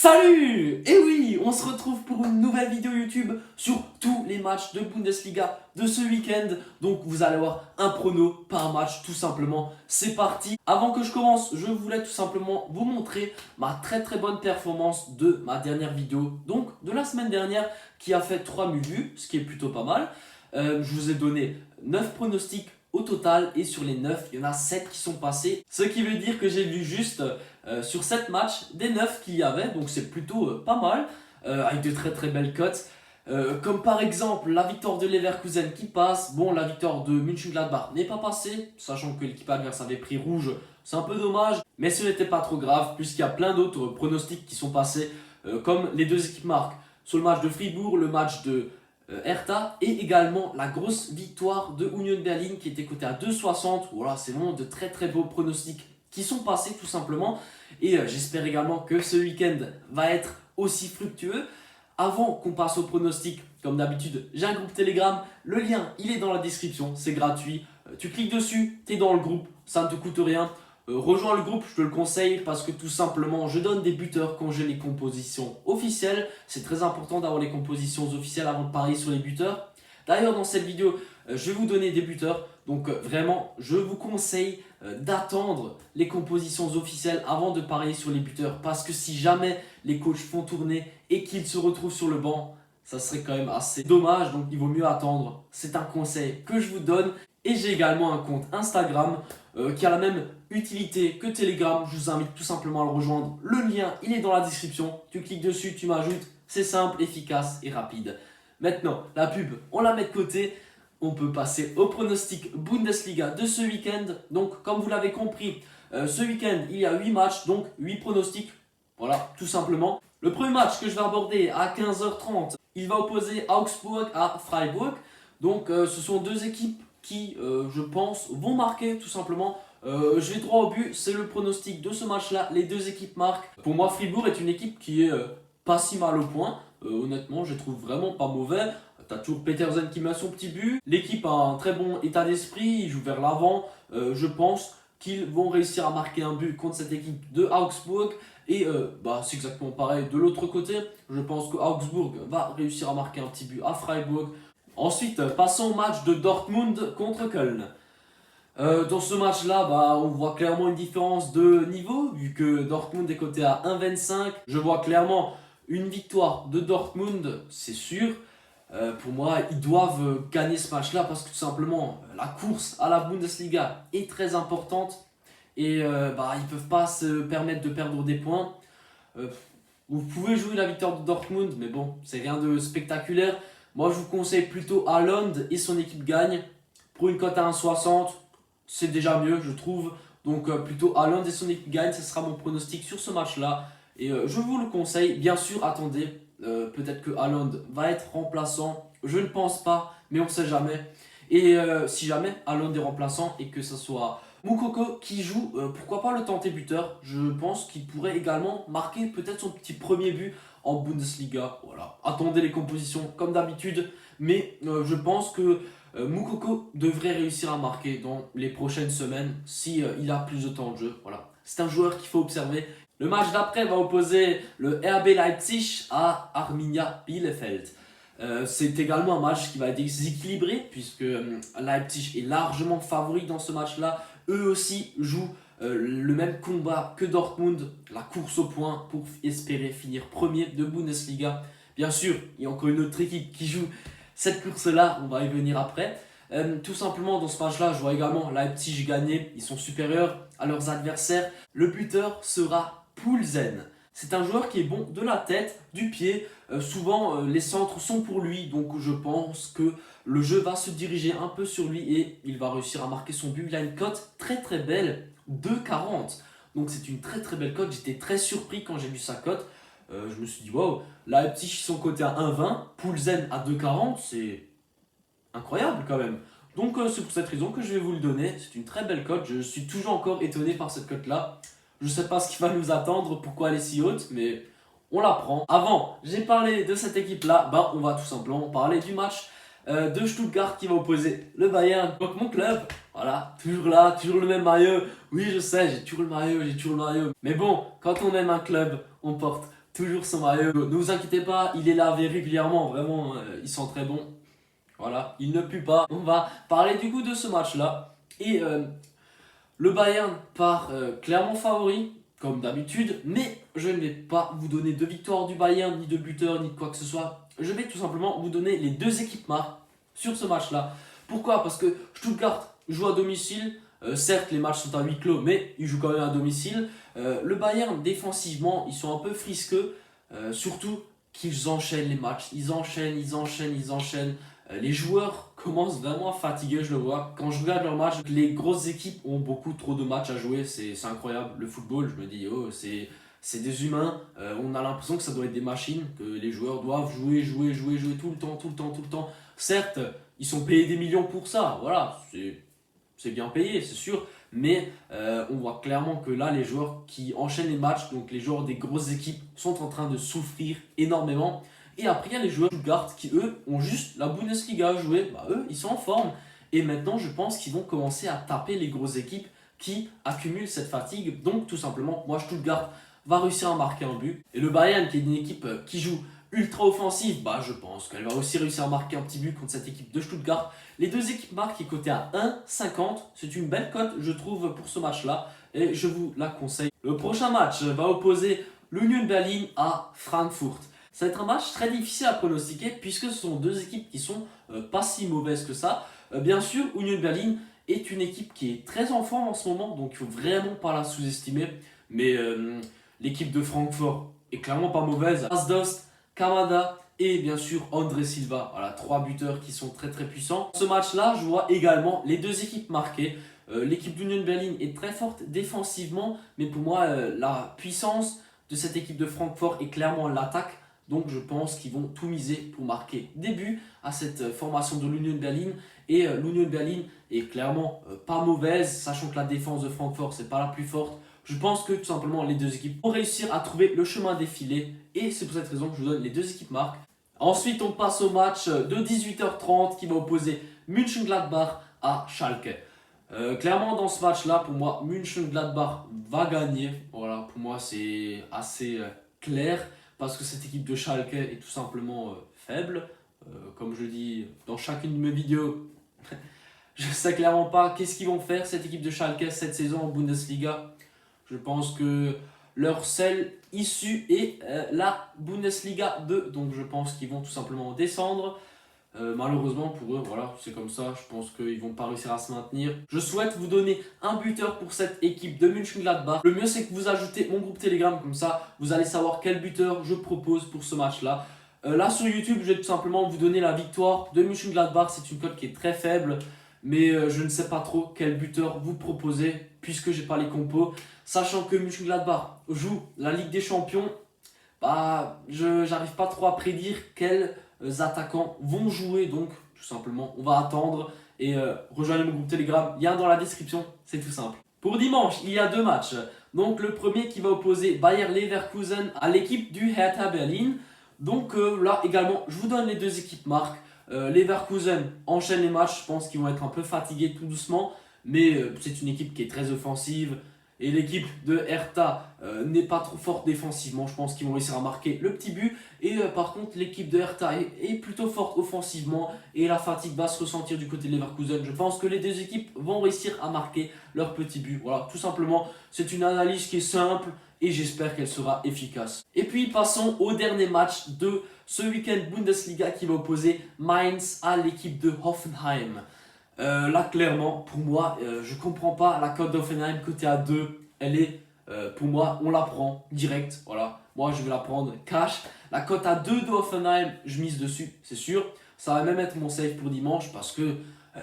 Salut! Et oui, on se retrouve pour une nouvelle vidéo YouTube sur tous les matchs de Bundesliga de ce week-end. Donc vous allez avoir un prono par match tout simplement. C'est parti! Avant que je commence, je voulais tout simplement vous montrer ma très bonne performance de ma dernière vidéo. Donc de la semaine dernière qui a fait 3000 vues, ce qui est plutôt pas mal. Je vous ai donné 9 pronostics au total et sur les 9, il y en a 7 qui sont passés. Ce qui veut dire que j'ai vu juste sur 7 matchs des 9 qu'il y avait, donc c'est plutôt pas mal, avec de très belles cotes. Comme par exemple la victoire de Leverkusen qui passe. Bon, la victoire de Mönchengladbach n'est pas passée, sachant que l'équipe adverse avait pris rouge, c'est un peu dommage, mais ce n'était pas trop grave puisqu'il y a plein d'autres pronostics qui sont passés, comme les deux équipes marquent sur le match de Fribourg, le match de Hertha et également la grosse victoire de Union Berlin qui était cotée à 2,60. Voilà, c'est vraiment de très beaux pronostics qui sont passés tout simplement. Et j'espère également que ce week-end va être aussi fructueux. Avant qu'on passe au pronostic, comme d'habitude, j'ai un groupe Telegram. Le lien, il est dans la description, c'est gratuit. Tu cliques dessus, tu es dans le groupe, ça ne te coûte rien. Rejoins le groupe, je te le conseille parce que tout simplement je donne des buteurs quand j'ai les compositions officielles. C'est très important d'avoir les compositions officielles avant de parier sur les buteurs. D'ailleurs dans cette vidéo je vais vous donner des buteurs. Donc vraiment je vous conseille d'attendre les compositions officielles avant de parier sur les buteurs. Parce que si jamais les coachs font tourner et qu'ils se retrouvent sur le banc, ça serait quand même assez dommage. Donc il vaut mieux attendre. C'est un conseil que je vous donne. Et j'ai également un compte Instagram qui a la même utilité que Telegram. Je vous invite tout simplement à le rejoindre. Le lien, il est dans la description. Tu cliques dessus, tu m'ajoutes. C'est simple, efficace et rapide. Maintenant, la pub, on la met de côté. On peut passer au pronostic Bundesliga de ce week-end. Donc, comme vous l'avez compris, ce week-end, il y a 8 matchs, donc 8 pronostics. Voilà, tout simplement. Le premier match que je vais aborder à 15h30, il va opposer Augsburg à Freiburg. Donc, ce sont deux équipes qui, je pense, vont marquer tout simplement. Je vais droit au but, c'est le pronostic de ce match-là. Les deux équipes marquent. Pour moi, Fribourg est une équipe qui est pas si mal au point. Honnêtement, je trouve vraiment pas mauvais. T'as toujours Petersen qui met son petit but. L'équipe a un très bon état d'esprit, il joue vers l'avant. Je pense qu'ils vont réussir à marquer un but contre cette équipe de Augsburg. Et c'est exactement pareil de l'autre côté. Je pense que Augsburg va réussir à marquer un petit but à Freiburg. Ensuite, passons au match de Dortmund contre Köln. Dans ce match-là, on voit clairement une différence de niveau, vu que Dortmund est coté à 1,25. Je vois clairement une victoire de Dortmund, c'est sûr. Pour moi, ils doivent gagner ce match-là parce que tout simplement, la course à la Bundesliga est très importante. Et ils ne peuvent pas se permettre de perdre des points. Vous pouvez jouer la victoire de Dortmund, mais bon, c'est rien de spectaculaire. Moi, je vous conseille plutôt Haaland et son équipe gagne. Pour une cote à 1,60, c'est déjà mieux, je trouve. Donc, plutôt Haaland et son équipe gagne, ce sera mon pronostic sur ce match-là. Et je vous le conseille. Bien sûr, attendez, peut-être que Haaland va être remplaçant. Je ne pense pas, mais on ne sait jamais. Et si jamais Haaland est remplaçant et que ce soit Moukoko qui joue, pourquoi pas le tenter buteur. Je pense qu'il pourrait également marquer peut-être son petit premier but en Bundesliga. Voilà. Attendez les compositions comme d'habitude, mais je pense que Moukoko devrait réussir à marquer dans les prochaines semaines si il a plus de temps de jeu. Voilà. C'est un joueur qu'il faut observer. Le match d'après va opposer le RB Leipzig à Arminia Bielefeld. C'est également un match qui va être déséquilibré puisque Leipzig est largement favori dans ce match-là. Eux aussi jouent le même combat que Dortmund, la course au point pour espérer finir premier de Bundesliga. Bien sûr, il y a encore une autre équipe qui joue cette course-là, on va y venir après. Tout simplement, dans ce match-là, je vois également Leipzig gagner. Ils sont supérieurs à leurs adversaires. Le buteur sera Poulsen. C'est un joueur qui est bon de la tête, du pied. Souvent, les centres sont pour lui. Donc, je pense que le jeu va se diriger un peu sur lui et il va réussir à marquer son but. Il a une cote très belle, 2,40. Donc, c'est une très belle cote. J'étais très surpris quand j'ai vu sa cote. Je me suis dit, waouh, Leipzig, ils sont cotés à 1,20. Poulsen à 2,40. C'est incroyable quand même. Donc, c'est pour cette raison que je vais vous le donner. C'est une très belle cote. Je suis toujours encore étonné par cette cote-là. Je ne sais pas ce qui va nous attendre, pourquoi elle est si haute, mais on la prend. Avant, j'ai parlé de cette équipe-là, on va tout simplement parler du match de Stuttgart qui va opposer le Bayern. Donc mon club, voilà, toujours là, toujours le même maillot. Oui, je sais, j'ai toujours le maillot. Mais bon, quand on aime un club, on porte toujours son maillot. Ne vous inquiétez pas, il est lavé régulièrement, vraiment, il sent très bon. Voilà, il ne pue pas. On va parler du coup de ce match-là. Et le Bayern part clairement favori, comme d'habitude, mais je ne vais pas vous donner de victoire du Bayern, ni de buteur, ni de quoi que ce soit. Je vais tout simplement vous donner les deux équipes marques sur ce match-là. Pourquoi? Parce que Stuttgart joue à domicile. Certes, les matchs sont à huis clos, mais ils jouent quand même à domicile. Le Bayern, défensivement, ils sont un peu frisqueux. Surtout qu'ils enchaînent les matchs. Ils enchaînent. Les joueurs commencent vraiment à fatiguer, je le vois. Quand je regarde leurs matchs, les grosses équipes ont beaucoup trop de matchs à jouer. C'est incroyable. Le football, je me dis, oh, c'est des humains. On a l'impression que ça doit être des machines, que les joueurs doivent jouer tout le temps. Certes, ils sont payés des millions pour ça. Voilà, c'est bien payé, c'est sûr. Mais on voit clairement que là, les joueurs qui enchaînent les matchs, donc les joueurs des grosses équipes, sont en train de souffrir énormément. Et après, il y a les joueurs de Stuttgart qui, eux, ont juste la Bundesliga à jouer. Bah, eux, ils sont en forme. Et maintenant, je pense qu'ils vont commencer à taper les grosses équipes qui accumulent cette fatigue. Donc, tout simplement, moi, Stuttgart va réussir à marquer un but. Et le Bayern, qui est une équipe qui joue ultra offensive, bah, je pense qu'elle va aussi réussir à marquer un petit but contre cette équipe de Stuttgart. Les deux équipes marquent qui est cotée à 1,50. C'est une belle cote, je trouve, pour ce match-là. Et je vous la conseille. Le prochain match va opposer l'Union Berlin à Francfort. Ça va être un match très difficile à pronostiquer puisque ce sont deux équipes qui sont pas si mauvaises que ça. Bien sûr, Union Berlin est une équipe qui est très en forme en ce moment, donc il ne faut vraiment pas la sous-estimer. Mais l'équipe de Francfort est clairement pas mauvaise. Asdost, Kamada et bien sûr André Silva. Voilà, trois buteurs qui sont très puissants. Ce match-là, je vois également les deux équipes marquées. L'équipe d'Union Berlin est très forte défensivement, mais pour moi, la puissance de cette équipe de Francfort est clairement l'attaque. Donc je pense qu'ils vont tout miser pour marquer des buts à cette formation de l'Union Berlin. Et l'Union Berlin est clairement pas mauvaise, sachant que la défense de Francfort, c'est pas la plus forte. Je pense que tout simplement les deux équipes vont réussir à trouver le chemin des filets. Et c'est pour cette raison que je vous donne les deux équipes marques. Ensuite, on passe au match de 18h30 qui va opposer Mönchengladbach à Schalke. Clairement, dans ce match-là, pour moi, Mönchengladbach va gagner. Voilà, pour moi, c'est assez clair. Parce que cette équipe de Schalke est tout simplement faible. Comme je dis dans chacune de mes vidéos, je ne sais clairement pas qu'est-ce qu'ils vont faire cette équipe de Schalke cette saison en Bundesliga. Je pense que leur seule issue est la Bundesliga 2. Donc je pense qu'ils vont tout simplement descendre. Malheureusement pour eux, voilà, c'est comme ça. Je pense qu'ils ne vont pas réussir à se maintenir. Je souhaite vous donner un buteur pour cette équipe de Mönchengladbach. Le mieux, c'est que vous ajoutez mon groupe Telegram, comme ça, vous allez savoir quel buteur je propose pour ce match-là. Là, sur YouTube, je vais tout simplement vous donner la victoire de Mönchengladbach. C'est une cote qui est très faible, mais je ne sais pas trop quel buteur vous proposer, puisque j'ai pas les compos. Sachant que Mönchengladbach joue la Ligue des Champions, bah, j'arrive pas trop à prédire quel attaquants vont jouer, donc tout simplement on va attendre et rejoignez mon groupe Telegram, lien dans la description, c'est tout simple. Pour dimanche, il y a deux matchs. Donc le premier qui va opposer Bayer Leverkusen à l'équipe du Hertha Berlin. Donc là également, je vous donne les deux équipes marques. Leverkusen enchaîne les matchs, je pense qu'ils vont être un peu fatigués tout doucement, mais c'est une équipe qui est très offensive. Et l'équipe de Hertha n'est pas trop forte défensivement. Je pense qu'ils vont réussir à marquer le petit but. Et par contre, l'équipe de Hertha est plutôt forte offensivement. Et la fatigue va se ressentir du côté de Leverkusen. Je pense que les deux équipes vont réussir à marquer leur petit but. Voilà, tout simplement, c'est une analyse qui est simple. Et j'espère qu'elle sera efficace. Et puis passons au dernier match de ce week-end Bundesliga qui va opposer Mainz à l'équipe de Hoffenheim. Là clairement pour moi je comprends pas la cote d'Hoffenheim côté à 2, elle est pour moi on la prend direct, voilà, moi je vais la prendre cash. La cote à 2 de Hoffenheim, je mise dessus, c'est sûr, ça va même être mon save pour dimanche parce que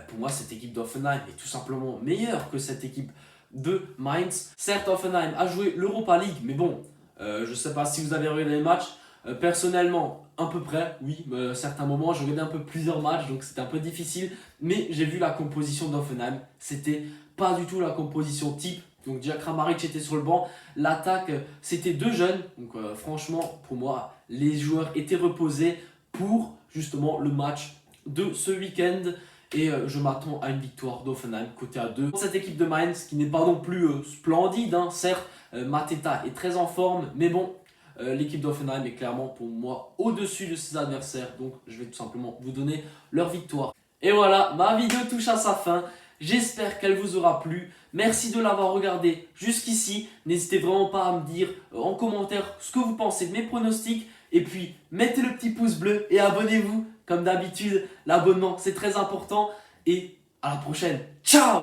pour moi cette équipe d'Hoffenheim est tout simplement meilleure que cette équipe de Mainz. Certes Hoffenheim a joué l'Europa League, mais bon, je sais pas si vous avez regardé les matchs. Personnellement, à peu près, oui, à certains moments, je regardais un peu plusieurs matchs, donc c'était un peu difficile, mais j'ai vu la composition d'Hoffenheim, c'était pas du tout la composition type, donc déjà Kramaric était sur le banc, l'attaque, c'était deux jeunes, donc franchement, pour moi, les joueurs étaient reposés pour justement le match de ce week-end, et je m'attends à une victoire d'Hoffenheim côté à 2. Cette équipe de Mainz qui n'est pas non plus splendide, hein, certes, Mateta est très en forme, mais bon, L'équipe d'Offenheim est clairement pour moi au-dessus de ses adversaires. Donc je vais tout simplement vous donner leur victoire. Et voilà, ma vidéo touche à sa fin. J'espère qu'elle vous aura plu. Merci de l'avoir regardé jusqu'ici. N'hésitez vraiment pas à me dire en commentaire ce que vous pensez de mes pronostics. Et puis, mettez le petit pouce bleu et abonnez-vous. Comme d'habitude, l'abonnement, c'est très important. Et à la prochaine. Ciao!